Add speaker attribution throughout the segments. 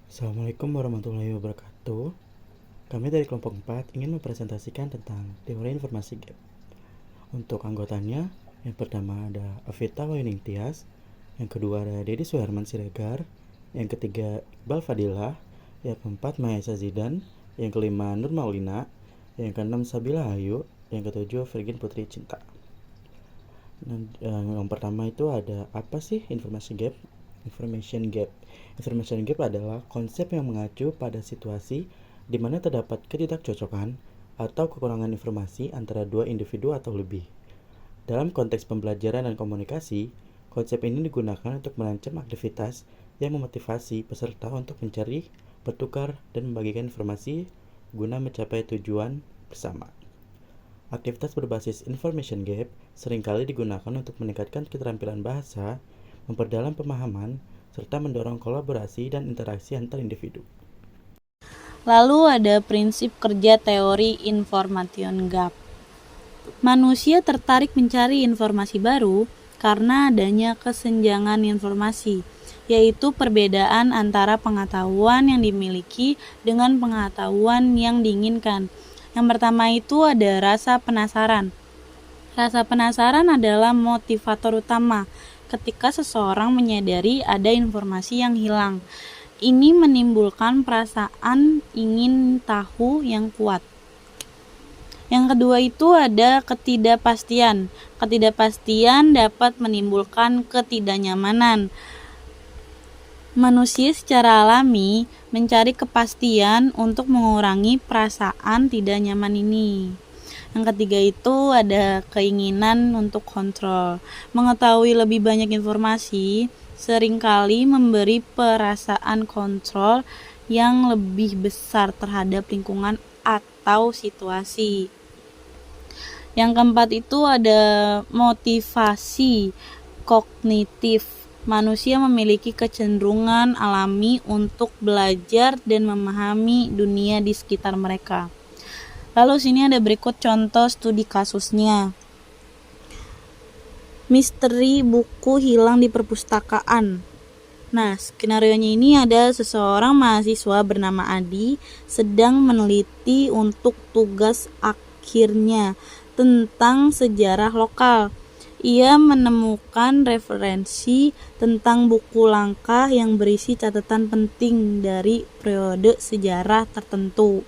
Speaker 1: Assalamualaikum warahmatullahi wabarakatuh. Kami dari kelompok 4 ingin mempresentasikan tentang teori informasi gap. Untuk anggotanya, yang pertama ada Avita Wayuning Tias, yang kedua ada Dedi Suherman Siregar, yang ketiga Iqbal Fadilah, yang keempat Mahesa Zidan, yang kelima Nur Maulina, yang keenam Sabila Ayu, yang ketujuh Virgin Putri Cinta. Yang pertama itu ada apa sih informasi gap? Information gap. Information gap adalah konsep yang mengacu pada situasi di mana terdapat ketidakcocokan atau kekurangan informasi antara dua individu atau lebih. Dalam konteks pembelajaran dan komunikasi, konsep ini digunakan untuk merancang aktivitas yang memotivasi peserta untuk mencari, bertukar, dan membagikan informasi guna mencapai tujuan bersama. Aktivitas berbasis information gap seringkali digunakan untuk meningkatkan keterampilan bahasa, memperdalam pemahaman, serta mendorong kolaborasi dan interaksi antar individu.
Speaker 2: Lalu ada prinsip kerja teori information gap. Manusia tertarik mencari informasi baru karena adanya kesenjangan informasi, yaitu perbedaan antara pengetahuan yang dimiliki dengan pengetahuan yang diinginkan. Yang pertama itu ada rasa penasaran. Rasa penasaran adalah motivator utama ketika seseorang menyadari ada informasi yang hilang. Ini menimbulkan perasaan ingin tahu yang kuat. Yang kedua itu ada ketidakpastian. Ketidakpastian dapat menimbulkan ketidaknyamanan. Manusia secara alami mencari kepastian untuk mengurangi perasaan tidak nyaman ini. Yang ketiga itu ada keinginan untuk kontrol. Mengetahui lebih banyak informasi seringkali memberi perasaan kontrol yang lebih besar terhadap lingkungan atau situasi. Yang keempat itu ada motivasi kognitif. Manusia memiliki kecenderungan alami untuk belajar dan memahami dunia di sekitar mereka. Lalu sini ada berikut contoh studi kasusnya. Misteri buku hilang di perpustakaan. Nah, skenario-nya ini ada seseorang mahasiswa bernama Adi sedang meneliti untuk tugas akhirnya tentang sejarah lokal. Ia menemukan referensi tentang buku langka yang berisi catatan penting dari periode sejarah tertentu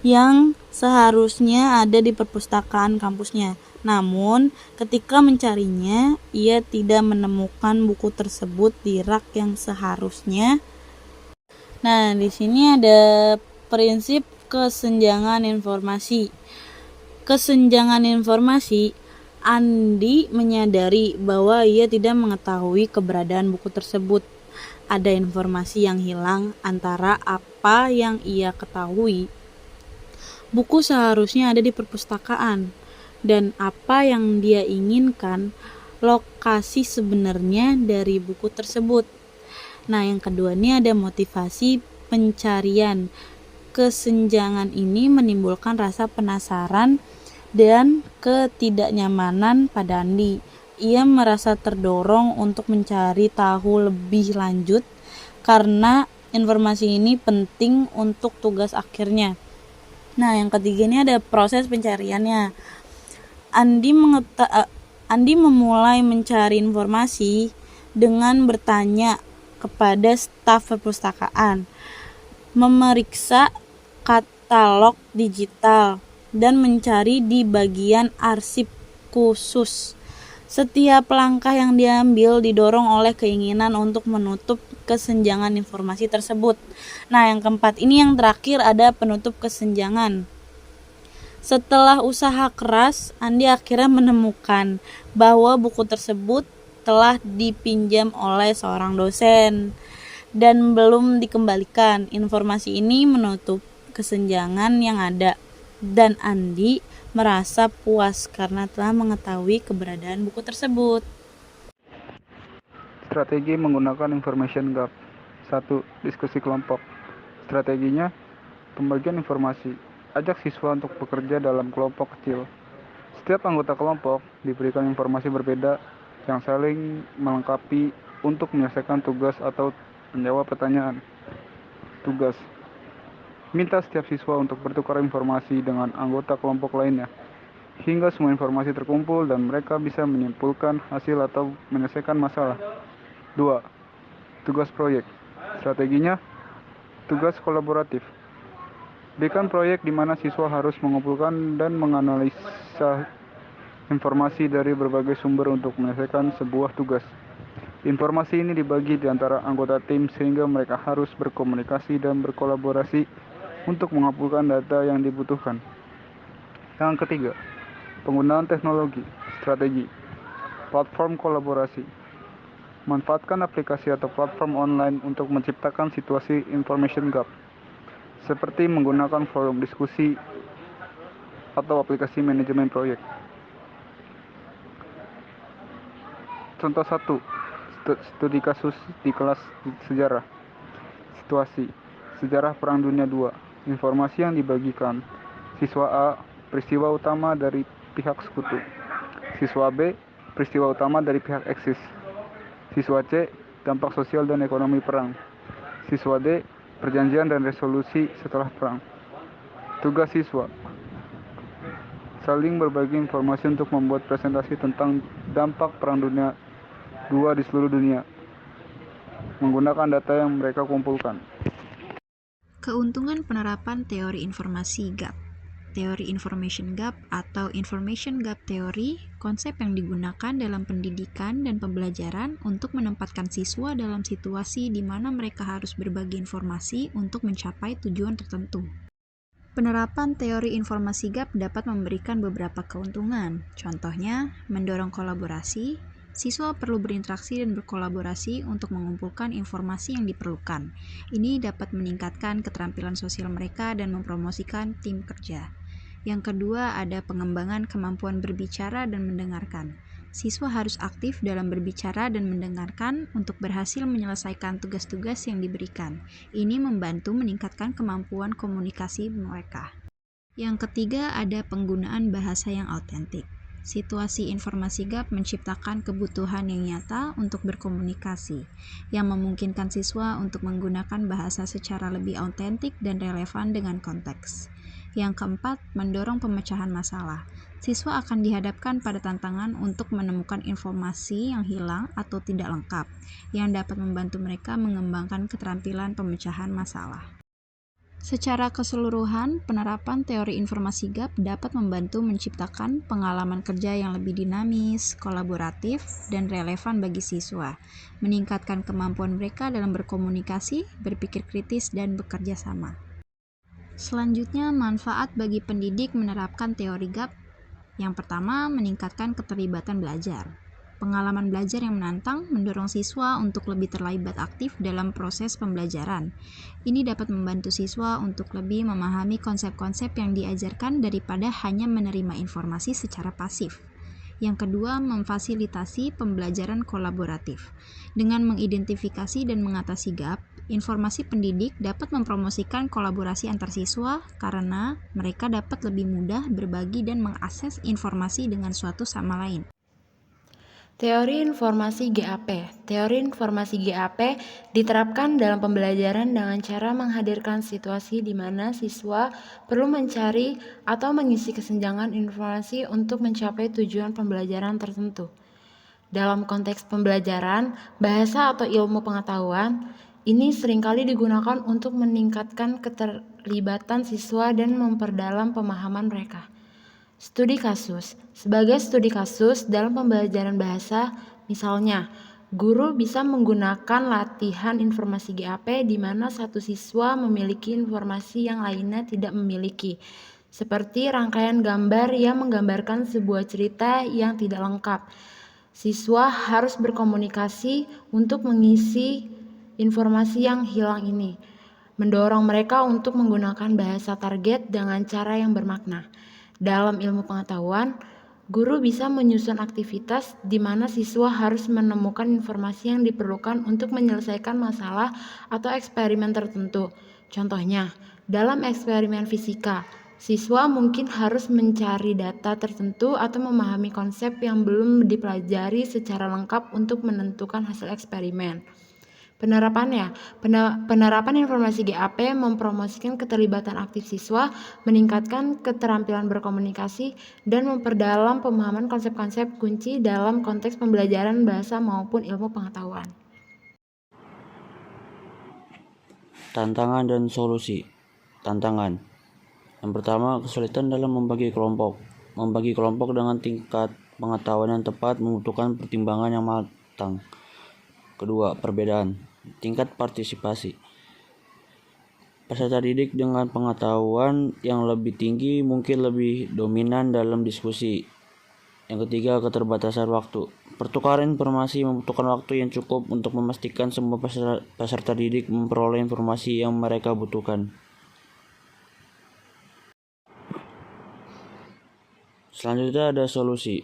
Speaker 2: yang seharusnya ada di perpustakaan kampusnya. Namun, ketika mencarinya, ia tidak menemukan buku tersebut di rak yang seharusnya. Nah, di sini ada prinsip kesenjangan informasi. Kesenjangan informasi, Andi menyadari bahwa ia tidak mengetahui keberadaan buku tersebut. Ada informasi yang hilang antara apa yang ia ketahui. Buku seharusnya ada di perpustakaan, dan apa yang dia inginkan, lokasi sebenarnya dari buku tersebut. Nah, yang kedua ini ada motivasi pencarian. Kesenjangan ini menimbulkan rasa penasaran dan ketidaknyamanan pada Andi. Ia merasa terdorong untuk mencari tahu lebih lanjut karena informasi ini penting untuk tugas akhirnya. Nah, yang ketiga ini ada proses pencariannya. Andi memulai mencari informasi dengan bertanya kepada staf perpustakaan, memeriksa katalog digital, dan mencari di bagian arsip khusus. Setiap langkah yang diambil didorong oleh keinginan untuk menutup kesenjangan informasi tersebut. Nah, yang keempat ini yang terakhir ada penutup kesenjangan. Setelah usaha keras, Andi akhirnya menemukan bahwa buku tersebut telah dipinjam oleh seorang dosen dan belum dikembalikan. Informasi ini menutup kesenjangan yang ada, dan Andi merasa puas karena telah mengetahui keberadaan buku tersebut.
Speaker 3: Strategi menggunakan information gap. 1. Diskusi kelompok. Strateginya, pembagian informasi. Ajak siswa untuk bekerja dalam kelompok kecil. Setiap anggota kelompok diberikan informasi berbeda yang saling melengkapi untuk menyelesaikan tugas atau menjawab pertanyaan. tugas. Minta setiap siswa untuk bertukar informasi dengan anggota kelompok lainnya, hingga semua informasi terkumpul dan mereka bisa menyimpulkan hasil atau menyelesaikan masalah. 2. Tugas proyek. Strateginya, tugas kolaboratif. Berikan proyek di mana siswa harus mengumpulkan dan menganalisa informasi dari berbagai sumber untuk menyelesaikan sebuah tugas. Informasi ini dibagi di antara anggota tim sehingga mereka harus berkomunikasi dan berkolaborasi untuk mengumpulkan data yang dibutuhkan. Yang ketiga, penggunaan teknologi, strategi, platform kolaborasi. Manfaatkan aplikasi atau platform online untuk menciptakan situasi information gap, seperti menggunakan forum diskusi atau aplikasi manajemen proyek. Contoh 1, studi kasus di kelas sejarah. Situasi, sejarah Perang Dunia II. Informasi yang dibagikan. Siswa A, peristiwa utama dari pihak sekutu. Siswa B, peristiwa utama dari pihak Eksis. Siswa C, dampak sosial dan ekonomi perang. Siswa D, perjanjian dan resolusi setelah perang. Tugas siswa, saling berbagi informasi untuk membuat presentasi tentang dampak Perang Dunia II di seluruh dunia, menggunakan data yang mereka kumpulkan.
Speaker 2: Keuntungan penerapan teori informasi gap. Teori information gap atau information gap theory, konsep yang digunakan dalam pendidikan dan pembelajaran untuk menempatkan siswa dalam situasi di mana mereka harus berbagi informasi untuk mencapai tujuan tertentu. Penerapan teori informasi gap dapat memberikan beberapa keuntungan. Contohnya, mendorong kolaborasi. Siswa perlu berinteraksi dan berkolaborasi untuk mengumpulkan informasi yang diperlukan. Ini dapat meningkatkan keterampilan sosial mereka dan mempromosikan tim kerja. Yang kedua, ada pengembangan kemampuan berbicara dan mendengarkan. Siswa harus aktif dalam berbicara dan mendengarkan untuk berhasil menyelesaikan tugas-tugas yang diberikan. Ini membantu meningkatkan kemampuan komunikasi mereka. Yang ketiga, ada penggunaan bahasa yang autentik. Situasi informasi gap menciptakan kebutuhan yang nyata untuk berkomunikasi, yang memungkinkan siswa untuk menggunakan bahasa secara lebih autentik dan relevan dengan konteks. Yang keempat, mendorong pemecahan masalah. Siswa akan dihadapkan pada tantangan untuk menemukan informasi yang hilang atau tidak lengkap, yang dapat membantu mereka mengembangkan keterampilan pemecahan masalah. Secara keseluruhan, penerapan teori informasi gap dapat membantu menciptakan pengalaman kerja yang lebih dinamis, kolaboratif, dan relevan bagi siswa, meningkatkan kemampuan mereka dalam berkomunikasi, berpikir kritis, dan bekerja sama. Selanjutnya, manfaat bagi pendidik menerapkan teori gap. Yang pertama, meningkatkan keterlibatan belajar. Pengalaman belajar yang menantang mendorong siswa untuk lebih terlibat aktif dalam proses pembelajaran. Ini dapat membantu siswa untuk lebih memahami konsep-konsep yang diajarkan daripada hanya menerima informasi secara pasif. Yang kedua, memfasilitasi pembelajaran kolaboratif. Dengan mengidentifikasi dan mengatasi gap, informasi pendidik dapat mempromosikan kolaborasi antar siswa karena mereka dapat lebih mudah berbagi dan mengakses informasi dengan suatu sama lain.
Speaker 4: Teori informasi GAP. Teori informasi GAP diterapkan dalam pembelajaran dengan cara menghadirkan situasi di mana siswa perlu mencari atau mengisi kesenjangan informasi untuk mencapai tujuan pembelajaran tertentu. Dalam konteks pembelajaran, bahasa atau ilmu pengetahuan, ini seringkali digunakan untuk meningkatkan keterlibatan siswa dan memperdalam pemahaman mereka. Studi kasus. Sebagai studi kasus dalam pembelajaran bahasa, misalnya, guru bisa menggunakan latihan informasi GAP di mana satu siswa memiliki informasi yang lainnya tidak memiliki, seperti rangkaian gambar yang menggambarkan sebuah cerita yang tidak lengkap. Siswa harus berkomunikasi untuk mengisi informasi yang hilang ini, mendorong mereka untuk menggunakan bahasa target dengan cara yang bermakna. Dalam ilmu pengetahuan, guru bisa menyusun aktivitas di mana siswa harus menemukan informasi yang diperlukan untuk menyelesaikan masalah atau eksperimen tertentu. Contohnya, dalam eksperimen fisika, siswa mungkin harus mencari data tertentu atau memahami konsep yang belum dipelajari secara lengkap untuk menentukan hasil eksperimen. Penerapannya, penerapan informasi GAP mempromosikan keterlibatan aktif siswa, meningkatkan keterampilan berkomunikasi, dan memperdalam pemahaman konsep-konsep kunci dalam konteks pembelajaran bahasa maupun ilmu pengetahuan.
Speaker 5: Tantangan dan solusi. Tantangan. Yang pertama, kesulitan dalam membagi kelompok. Membagi kelompok dengan tingkat pengetahuan yang tepat membutuhkan pertimbangan yang matang. Kedua, perbedaan. Tingkat partisipasi. Peserta didik dengan pengetahuan yang lebih tinggi mungkin lebih dominan dalam diskusi. Yang ketiga, keterbatasan waktu. Pertukaran informasi membutuhkan waktu yang cukup untuk memastikan semua peserta didik memperoleh informasi yang mereka butuhkan. Selanjutnya ada solusi.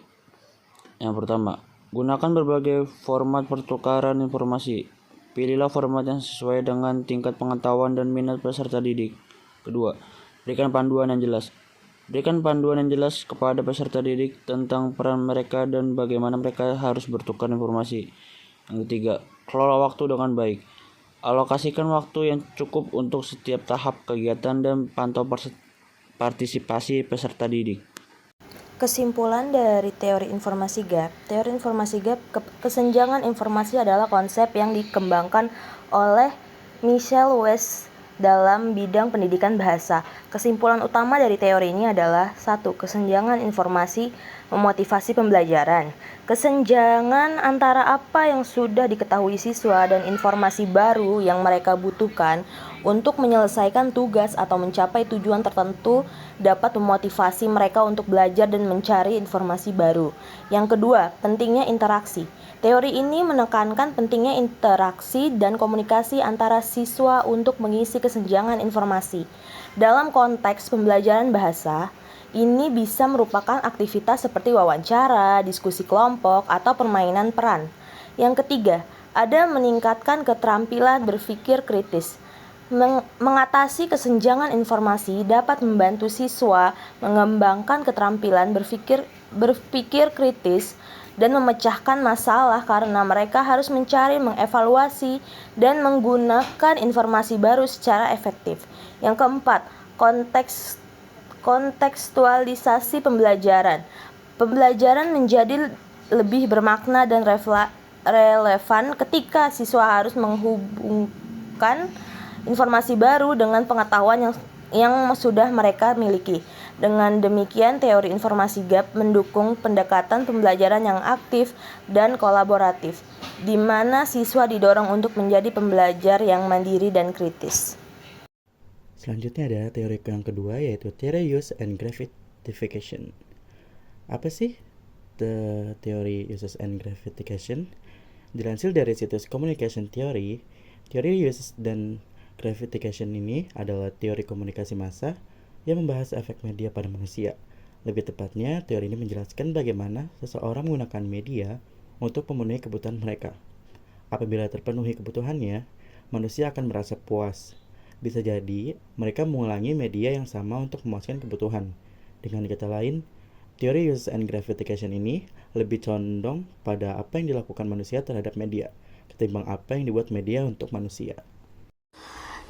Speaker 5: Yang pertama, gunakan berbagai format pertukaran informasi. Pilihlah format yang sesuai dengan tingkat pengetahuan dan minat peserta didik. Kedua, berikan panduan yang jelas. Berikan panduan yang jelas kepada peserta didik tentang peran mereka dan bagaimana mereka harus bertukar informasi. Yang ketiga, kelola waktu dengan baik. Alokasikan waktu yang cukup untuk setiap tahap kegiatan dan pantau partisipasi peserta didik.
Speaker 6: Kesimpulan dari teori informasi gap, kesenjangan informasi adalah konsep yang dikembangkan oleh Michel Weiss dalam bidang pendidikan bahasa. Kesimpulan utama dari teori ini adalah 1. Kesenjangan informasi memotivasi pembelajaran. Kesenjangan antara apa yang sudah diketahui siswa dan informasi baru yang mereka butuhkan untuk menyelesaikan tugas atau mencapai tujuan tertentu dapat memotivasi mereka untuk belajar dan mencari informasi baru. Yang kedua, pentingnya interaksi. Teori ini menekankan pentingnya interaksi dan komunikasi antara siswa untuk mengisi kesenjangan informasi. Dalam konteks pembelajaran bahasa, ini bisa merupakan aktivitas seperti wawancara, diskusi kelompok, atau permainan peran. Yang ketiga, ada meningkatkan keterampilan berpikir kritis. Mengatasi kesenjangan informasi dapat membantu siswa mengembangkan keterampilan berpikir kritis dan memecahkan masalah karena mereka harus mencari, mengevaluasi, dan menggunakan informasi baru secara efektif. Yang keempat, kontekstualisasi pembelajaran. Pembelajaran menjadi lebih bermakna dan relevan ketika siswa harus menghubungkan informasi baru dengan pengetahuan yang sudah mereka miliki. Dengan demikian, teori informasi gap mendukung pendekatan pembelajaran yang aktif dan kolaboratif, di mana siswa didorong untuk menjadi pembelajar yang mandiri dan kritis.
Speaker 1: Selanjutnya ada teori yang kedua, yaitu teori use and gratification. Apa sih teori uses and gratification? Dilansir dari situs Communication Theory, teori use dan gratification ini adalah teori komunikasi massa yang membahas efek media pada manusia. Lebih tepatnya, teori ini menjelaskan bagaimana seseorang menggunakan media untuk memenuhi kebutuhan mereka. Apabila terpenuhi kebutuhannya, manusia akan merasa puas. Bisa jadi, mereka mengulangi media yang sama untuk memuaskan kebutuhan. Dengan kata lain, teori use and gratification ini lebih condong pada apa yang dilakukan manusia terhadap media, ketimbang apa yang dibuat media untuk manusia.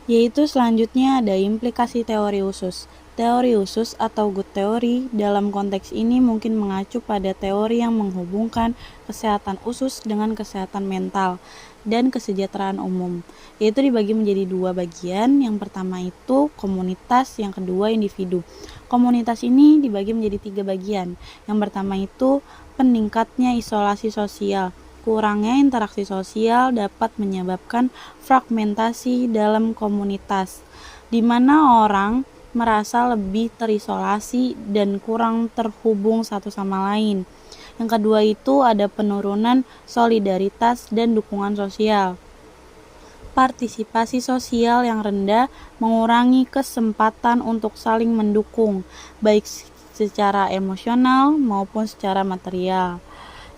Speaker 2: Yaitu selanjutnya ada implikasi teori usus. Teori usus atau good theory dalam konteks ini mungkin mengacu pada teori yang menghubungkan kesehatan usus dengan kesehatan mental dan kesejahteraan umum, yaitu dibagi menjadi dua bagian. Yang pertama itu komunitas, yang kedua individu. Komunitas ini dibagi menjadi tiga bagian. Yang pertama itu peningkatnya isolasi sosial. Kurangnya interaksi sosial dapat menyebabkan fragmentasi dalam komunitas, di mana orang merasa lebih terisolasi dan kurang terhubung satu sama lain. Yang kedua itu ada penurunan solidaritas dan dukungan sosial. Partisipasi sosial yang rendah mengurangi kesempatan untuk saling mendukung, baik secara emosional maupun secara material.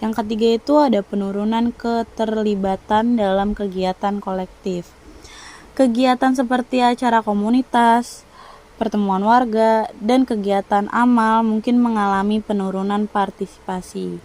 Speaker 2: Yang ketiga itu ada penurunan keterlibatan dalam kegiatan kolektif. Kegiatan seperti acara komunitas, pertemuan warga, dan kegiatan amal mungkin mengalami penurunan partisipasi.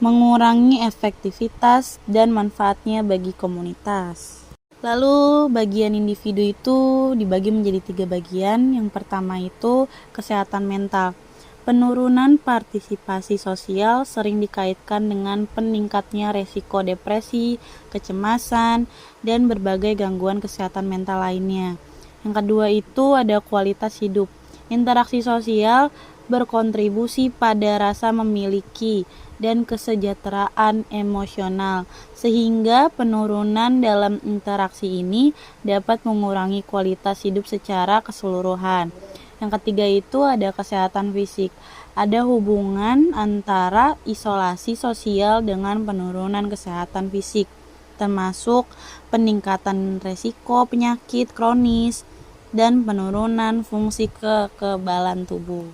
Speaker 2: mengurangi efektivitas dan manfaatnya bagi komunitas. Lalu bagian individu itu dibagi menjadi 3 bagian. Yang pertama itu kesehatan mental. Penurunan partisipasi sosial sering dikaitkan dengan peningkatnya resiko depresi, kecemasan, dan berbagai gangguan kesehatan mental lainnya. Yang kedua itu ada kualitas hidup. Interaksi sosial berkontribusi pada rasa memiliki dan kesejahteraan emosional, sehingga penurunan dalam interaksi ini dapat mengurangi kualitas hidup secara keseluruhan. Yang ketiga itu ada kesehatan fisik. Ada hubungan antara isolasi sosial dengan penurunan kesehatan fisik, termasuk peningkatan resiko penyakit kronis dan penurunan fungsi kekebalan tubuh.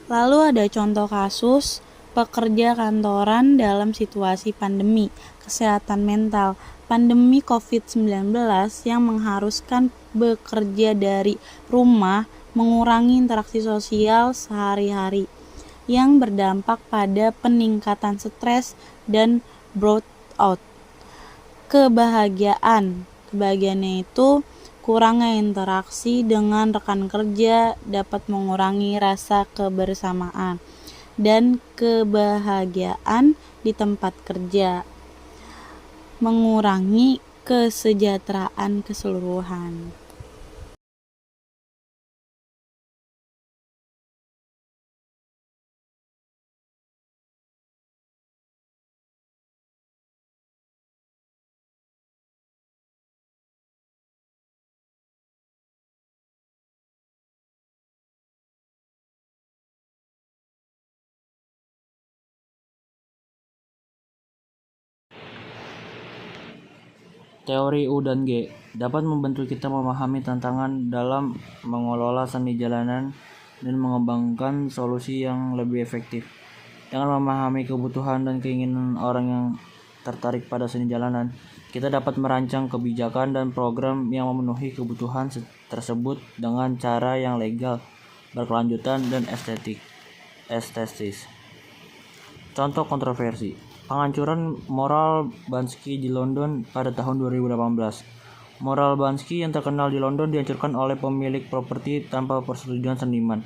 Speaker 2: Lalu ada contoh kasus pekerja kantoran dalam situasi pandemi kesehatan mental. Pandemi COVID-19 yang mengharuskan bekerja dari rumah mengurangi interaksi sosial sehari-hari yang berdampak pada peningkatan stres dan burnout. Kebahagiaannya itu kurangnya interaksi dengan rekan kerja dapat mengurangi rasa kebersamaan dan kebahagiaan di tempat kerja, mengurangi kesejahteraan keseluruhan.
Speaker 5: Teori U dan G dapat membantu kita memahami tantangan dalam mengelola seni jalanan dan mengembangkan solusi yang lebih efektif. Dengan memahami kebutuhan dan keinginan orang yang tertarik pada seni jalanan, kita dapat merancang kebijakan dan program yang memenuhi kebutuhan tersebut dengan cara yang legal, berkelanjutan, dan estetis. Contoh kontroversi. Penghancuran Moral Bansky di London pada tahun 2018. Moral Bansky yang terkenal di London dihancurkan oleh pemilik properti tanpa persetujuan seniman.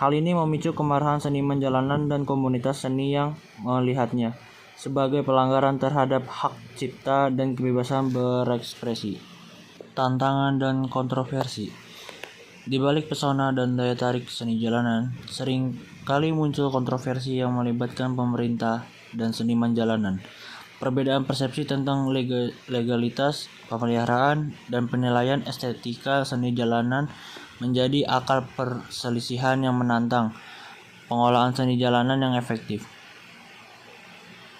Speaker 5: Hal ini memicu kemarahan seniman jalanan dan komunitas seni yang melihatnya sebagai pelanggaran terhadap hak cipta dan kebebasan berekspresi. Tantangan dan kontroversi. Di balik pesona dan daya tarik seni jalanan, sering kali muncul kontroversi yang melibatkan pemerintah dan seniman jalanan. Perbedaan persepsi tentang legalitas, pemeliharaan, dan penilaian estetika seni jalanan menjadi akar perselisihan yang menantang pengolahan seni jalanan yang efektif.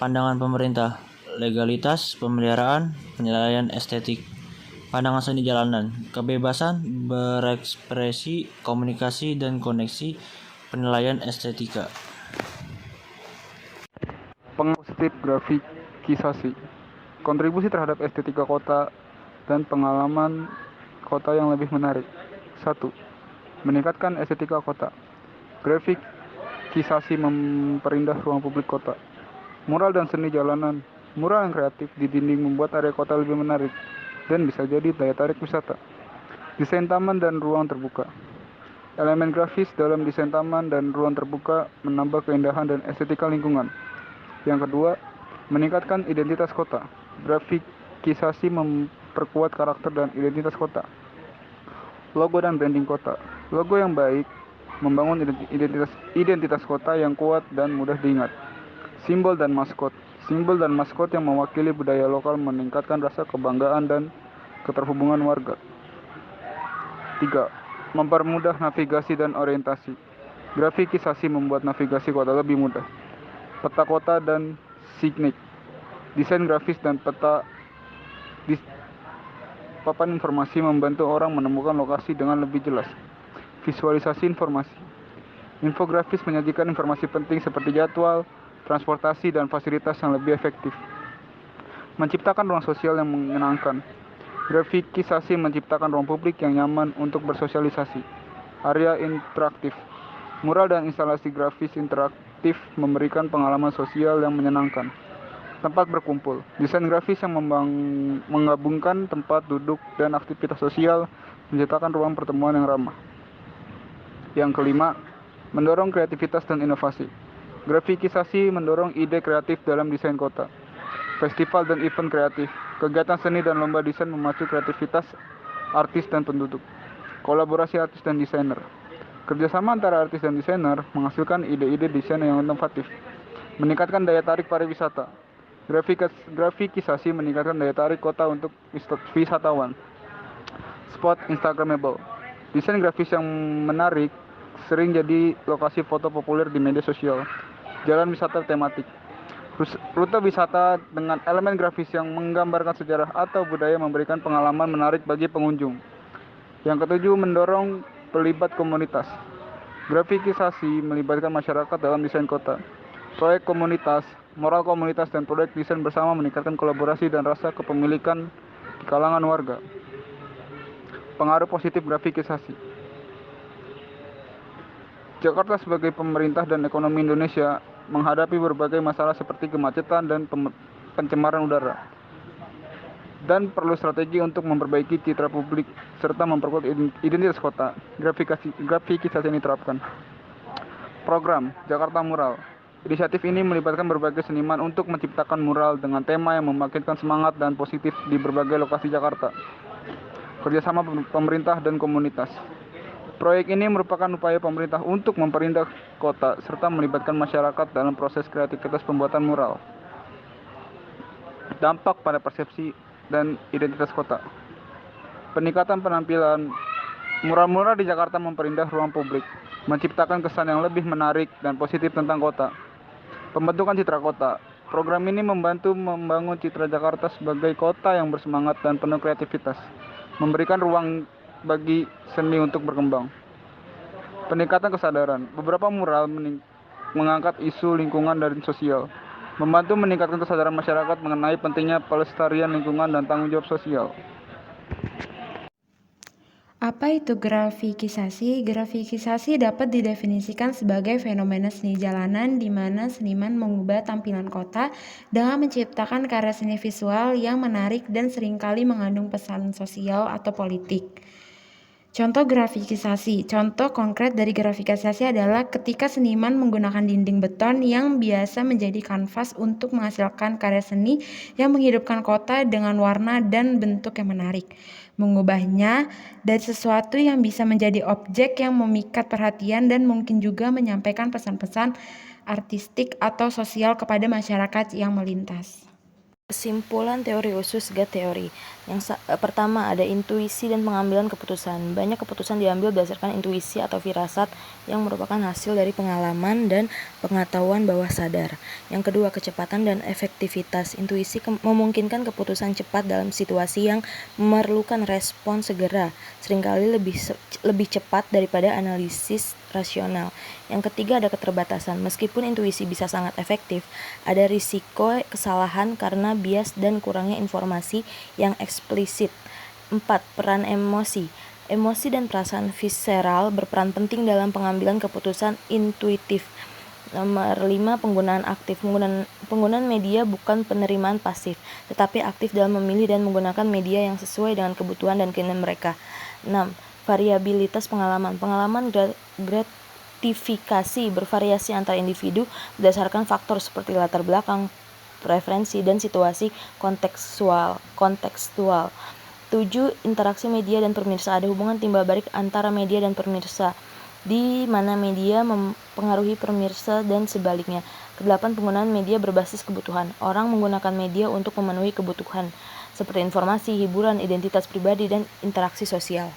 Speaker 5: Pandangan pemerintah, legalitas, pemeliharaan, penilaian estetik. Pandangan seni jalanan, kebebasan berekspresi, komunikasi, dan koneksi, penilaian estetika.
Speaker 3: Positif grafikisasi, kontribusi terhadap estetika kota dan pengalaman kota yang lebih menarik. 1. Meningkatkan estetika kota. Grafikisasi memperindah ruang publik kota. Mural dan seni jalanan. Mural yang kreatif di dinding membuat area kota lebih menarik dan bisa jadi daya tarik wisata. Desain taman dan ruang terbuka. Elemen grafis dalam desain taman dan ruang terbuka menambah keindahan dan estetika lingkungan. Yang kedua, meningkatkan identitas kota. Grafikisasi memperkuat karakter dan identitas kota. Logo dan branding kota. Logo yang baik membangun identitas kota yang kuat dan mudah diingat. Simbol dan maskot. Simbol dan maskot yang mewakili budaya lokal meningkatkan rasa kebanggaan dan keterhubungan warga. 3. Mempermudah navigasi dan orientasi. Grafikisasi membuat navigasi kota lebih mudah. Peta kota dan signik. Desain grafis dan papan informasi membantu orang menemukan lokasi dengan lebih jelas. Visualisasi informasi. Infografis menyajikan informasi penting seperti jadwal, transportasi, dan fasilitas yang lebih efektif. Menciptakan ruang sosial yang menyenangkan. Grafikisasi menciptakan ruang publik yang nyaman untuk bersosialisasi. Area interaktif. Mural dan instalasi grafis interaktif memberikan pengalaman sosial yang menyenangkan. Tempat berkumpul. Desain grafis yang menggabungkan tempat duduk dan aktivitas sosial menciptakan ruang pertemuan yang ramah. Yang kelima, mendorong kreativitas dan inovasi. Grafikisasi mendorong ide kreatif dalam desain kota. Festival dan event kreatif. Kegiatan seni dan lomba desain memacu kreativitas artis dan penduduk. Kolaborasi artis dan desainer. Kerjasama antara artis dan desainer menghasilkan ide-ide desain yang inovatif. Meningkatkan daya tarik pariwisata. Grafikisasi meningkatkan daya tarik kota untuk wisatawan. Spot Instagramable. Desain grafis yang menarik sering jadi lokasi foto populer di media sosial. Jalan wisata tematik. Rute wisata dengan elemen grafis yang menggambarkan sejarah atau budaya memberikan pengalaman menarik bagi pengunjung. Yang ketujuh, mendorong pelibat komunitas. Grafikisasi melibatkan masyarakat dalam desain kota. Proyek komunitas, moral komunitas, dan proyek desain bersama meningkatkan kolaborasi dan rasa kepemilikan di kalangan warga. Pengaruh positif grafikisasi. Jakarta sebagai pemerintah dan ekonomi Indonesia menghadapi berbagai masalah seperti kemacetan dan pencemaran udara. Dan perlu strategi untuk memperbaiki citra publik serta memperkuat identitas kota. Grafikisasi ini diterapkan. Program Jakarta Mural. Inisiatif ini melibatkan berbagai seniman untuk menciptakan mural dengan tema yang membangkitkan semangat dan positif di berbagai lokasi Jakarta. Kerjasama pemerintah dan komunitas. Proyek ini merupakan upaya pemerintah untuk memperindah kota serta melibatkan masyarakat dalam proses kreativitas pembuatan mural. Dampak pada persepsi dan identitas kota. Peningkatan penampilan. Mural-mural di Jakarta memperindah ruang publik, menciptakan kesan yang lebih menarik dan positif tentang kota. Pembentukan citra kota. Program ini membantu membangun citra Jakarta sebagai kota yang bersemangat dan penuh kreativitas, memberikan ruang bagi seni untuk berkembang. Peningkatan kesadaran. Beberapa mural mengangkat isu lingkungan dan sosial, membantu meningkatkan kesadaran masyarakat mengenai pentingnya pelestarian lingkungan dan tanggung jawab sosial.
Speaker 4: Apa itu grafikisasi? Grafikisasi dapat didefinisikan sebagai fenomena seni jalanan di mana seniman mengubah tampilan kota dengan menciptakan karya seni visual yang menarik dan seringkali mengandung pesan sosial atau politik. Contoh grafikisasi. Contoh konkret dari grafikisasi adalah ketika seniman menggunakan dinding beton yang biasa menjadi kanvas untuk menghasilkan karya seni yang menghidupkan kota dengan warna dan bentuk yang menarik. Mengubahnya dari sesuatu yang bisa menjadi objek yang memikat perhatian dan mungkin juga menyampaikan pesan-pesan artistik atau sosial kepada masyarakat yang melintas.
Speaker 6: Kesimpulan teori usus GAT teori. Yang pertama ada intuisi dan pengambilan keputusan. Banyak keputusan diambil berdasarkan intuisi atau firasat yang merupakan hasil dari pengalaman dan pengetahuan bawah sadar. Yang kedua, kecepatan dan efektivitas. Intuisi memungkinkan keputusan cepat dalam situasi yang memerlukan respon segera, seringkali lebih cepat daripada analisis rasional. Yang ketiga, ada keterbatasan. Meskipun intuisi bisa sangat efektif, ada risiko kesalahan karena bias dan kurangnya informasi yang eksplisit. 4. Peran emosi. Emosi dan perasaan visceral berperan penting dalam pengambilan keputusan intuitif. Nomor 5. Penggunaan aktif. Penggunaan media bukan penerimaan pasif, tetapi aktif dalam memilih dan menggunakan media yang sesuai dengan kebutuhan dan keinginan mereka. 6. Variabilitas pengalaman. Pengalaman gratifikasi bervariasi antara individu berdasarkan faktor seperti latar belakang, preferensi, dan situasi kontekstual. 7. Interaksi media dan pemirsa. Ada hubungan timbal balik antara media dan pemirsa, di mana media mempengaruhi pemirsa dan sebaliknya. 8. Penggunaan media berbasis kebutuhan. Orang menggunakan media untuk memenuhi kebutuhan seperti informasi, hiburan, identitas pribadi, dan interaksi sosial.